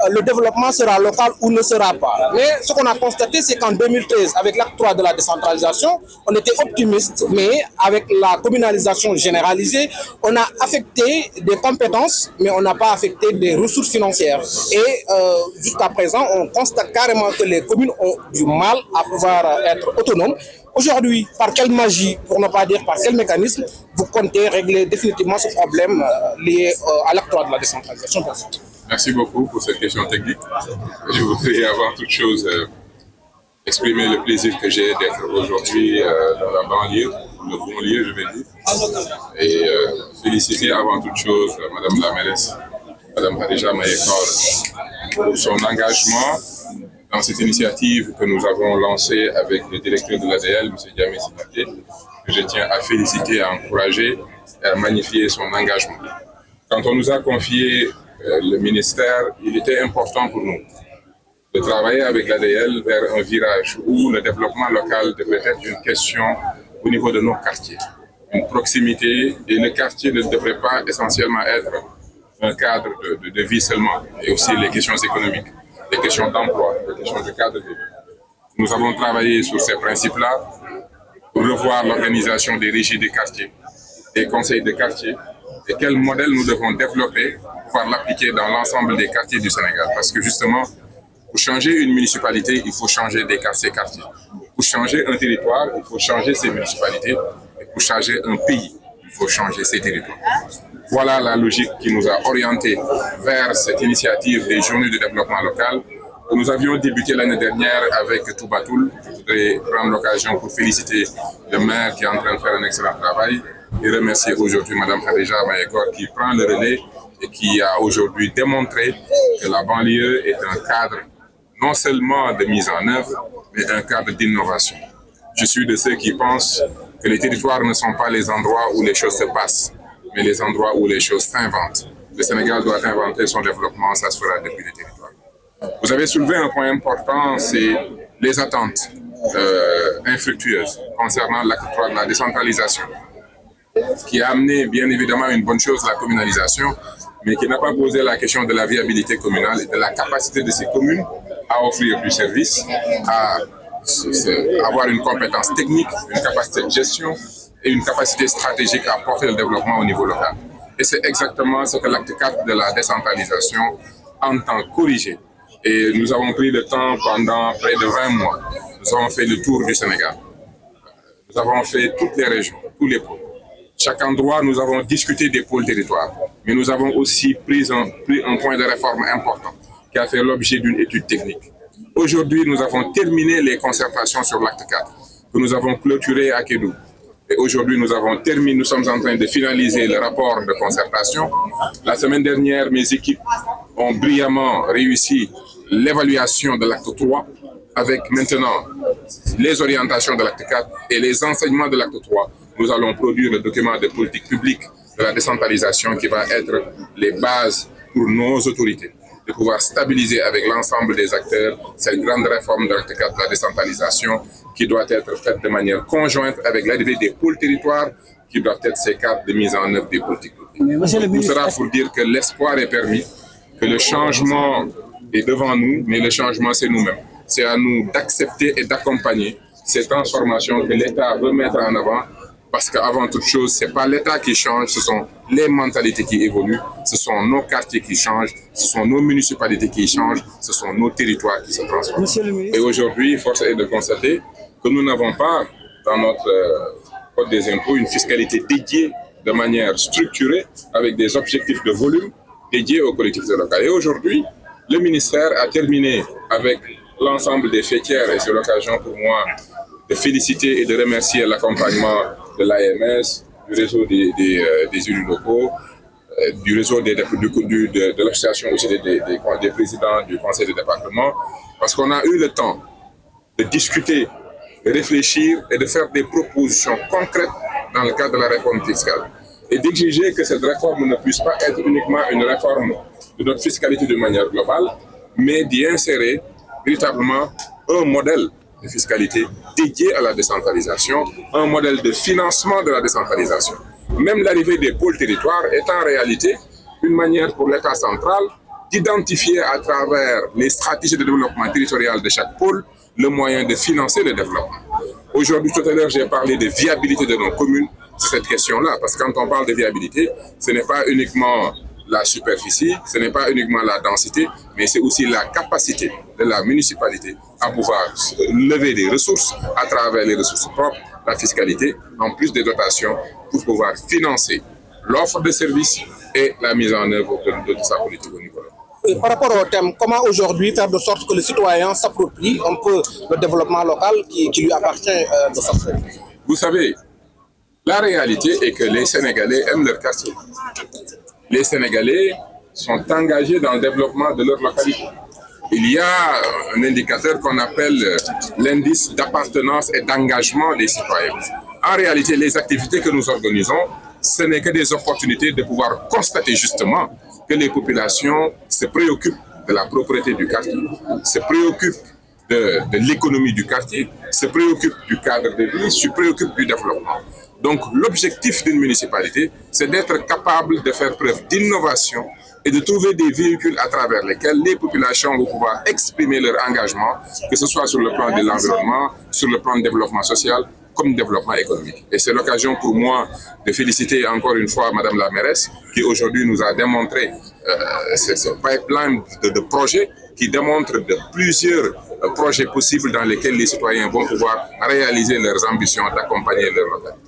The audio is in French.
le développement sera local ou ne sera pas. Mais ce qu'on a constaté, c'est qu'en 2013, avec l'acte 3 de la décentralisation, on était optimiste, mais avec la communalisation généralisée, on a affecté des compétences, mais on n'a pas affecté des ressources financières. Et jusqu'à présent, on constate carrément que les communes ont du mal à pouvoir être autonomes. Aujourd'hui, par quelle magie, pour ne pas dire par quel mécanisme, vous comptez régler définitivement ce problème lié à l'acte 3 de la décentralisation? Merci beaucoup pour cette question technique. Je voudrais avant toute chose exprimer le plaisir que j'ai d'être aujourd'hui dans la banlieue, le bon lieu, je vais dire, et féliciter avant toute chose Madame la mairesse, Madame Khadija Mayekor, pour son engagement dans cette initiative que nous avons lancée avec le directeur de l'ADL, M. Diamé Sibaké, que je tiens à féliciter, à encourager et à magnifier son engagement. Quand on nous a confié le ministère, il était important pour nous de travailler avec l'ADL vers un virage où le développement local devrait être une question au niveau de nos quartiers, une proximité, et le quartier ne devrait pas essentiellement être un cadre de vie seulement, et aussi les questions économiques, les questions d'emploi, les questions de cadre de vie. Nous avons travaillé sur ces principes-là pour revoir l'organisation des régies des quartiers, des conseils de quartier, et quel modèle nous devons développer pour pouvoir l'appliquer dans l'ensemble des quartiers du Sénégal. Parce que justement, pour changer une municipalité, il faut changer ses quartiers. Pour changer un territoire, il faut changer ses municipalités. Et pour changer un pays, il faut changer ses territoires. Voilà la logique qui nous a orientés vers cette initiative des journées de développement local que nous avions débuté l'année dernière avec Toubatoul. Je voudrais prendre l'occasion pour féliciter le maire qui est en train de faire un excellent travail et remercier aujourd'hui Mme Khadija Mayekor qui prend le relais et qui a aujourd'hui démontré que la banlieue est un cadre non seulement de mise en œuvre, mais un cadre d'innovation. Je suis de ceux qui pensent que les territoires ne sont pas les endroits où les choses se passent, mais les endroits où les choses s'inventent. Le Sénégal doit inventer son développement, ça se fera depuis les territoires. Vous avez soulevé un point important, c'est les attentes infructueuses concernant l'acte 3 de la décentralisation, qui a amené bien évidemment une bonne chose, la communalisation, mais qui n'a pas posé la question de la viabilité communale et de la capacité de ces communes à offrir du service, à avoir une compétence technique, une capacité de gestion et une capacité stratégique à porter le développement au niveau local. Et c'est exactement ce que l'acte 4 de la décentralisation entend corriger. Et nous avons pris le temps pendant près de 20 mois. Nous avons fait le tour du Sénégal. Nous avons fait toutes les régions, tous les pôles. Chaque endroit, nous avons discuté des pôles territoires. Mais nous avons aussi pris un point de réforme important qui a fait l'objet d'une étude technique. Aujourd'hui, nous avons terminé les concertations sur l'acte 4 que nous avons clôturé à Kédougou. Et aujourd'hui, nous sommes en train de finaliser le rapport de concertation. La semaine dernière, mes équipes ont brillamment réussi l'évaluation de l'acte 3 avec maintenant les orientations de l'acte 4 et les enseignements de l'acte 3. Nous allons produire le document de politique publique de la décentralisation qui va être les bases pour nos autorités, de pouvoir stabiliser avec l'ensemble des acteurs cette grande réforme de l'acte 4 de la décentralisation qui doit être faite de manière conjointe avec l'arrivée des pôles territoires qui doivent être ces cadres de mise en œuvre des politiques publiques. Tout sera pour dire que l'espoir est permis, que le changement est devant nous, mais le changement c'est nous-mêmes. C'est à nous d'accepter et d'accompagner ces transformations que l'État veut mettre en avant. Parce qu'avant toute chose, ce n'est pas l'État qui change, ce sont les mentalités qui évoluent, ce sont nos quartiers qui changent, ce sont nos municipalités qui changent, ce sont nos territoires qui se transforment. Et aujourd'hui, force est de constater que nous n'avons pas dans notre code des impôts une fiscalité dédiée de manière structurée avec des objectifs de volume dédiés aux collectivités locales. Et aujourd'hui, le ministère a terminé avec l'ensemble des fêtières et c'est l'occasion pour moi de féliciter et de remercier l'accompagnement de l'AMS, du réseau des élus locaux, du réseau de l'association aussi des présidents du conseil de département, parce qu'on a eu le temps de discuter, de réfléchir et de faire des propositions concrètes dans le cadre de la réforme fiscale. Et d'exiger que cette réforme ne puisse pas être uniquement une réforme de notre fiscalité de manière globale, mais d'y insérer véritablement un modèle de fiscalité dédié à la décentralisation, un modèle de financement de la décentralisation. Même l'arrivée des pôles territoires est en réalité une manière pour l'État central d'identifier à travers les stratégies de développement territorial de chaque pôle le moyen de financer le développement. Aujourd'hui, tout à l'heure, j'ai parlé de viabilité de nos communes. C'est cette question-là, parce que quand on parle de viabilité, ce n'est pas uniquement la superficie, ce n'est pas uniquement la densité, mais c'est aussi la capacité de la municipalité à pouvoir lever des ressources à travers les ressources propres, la fiscalité, en plus des dotations, pour pouvoir financer l'offre de services et la mise en œuvre de sa politique au niveau local. Et par rapport au thème, comment aujourd'hui faire de sorte que le citoyen s'approprie un peu le développement local qui lui appartient de sorte? Vous savez, la réalité est que les Sénégalais aiment leur quartier. Les Sénégalais sont engagés dans le développement de leur localité. Il y a un indicateur qu'on appelle l'indice d'appartenance et d'engagement des citoyens. En réalité, les activités que nous organisons, ce n'est que des opportunités de pouvoir constater justement que les populations se préoccupent de la propreté du quartier, se préoccupent de l'économie du quartier, se préoccupent du cadre de vie, se préoccupent du développement. Donc l'objectif d'une municipalité, c'est d'être capable de faire preuve d'innovation et de trouver des véhicules à travers lesquels les populations vont pouvoir exprimer leur engagement, que ce soit sur le plan de l'environnement, sur le plan de développement social, comme développement économique. Et c'est l'occasion pour moi de féliciter encore une fois Madame la mairesse qui aujourd'hui nous a démontré ce pipeline de projets qui démontre de plusieurs projets possibles dans lesquels les citoyens vont pouvoir réaliser leurs ambitions d'accompagner leur localité.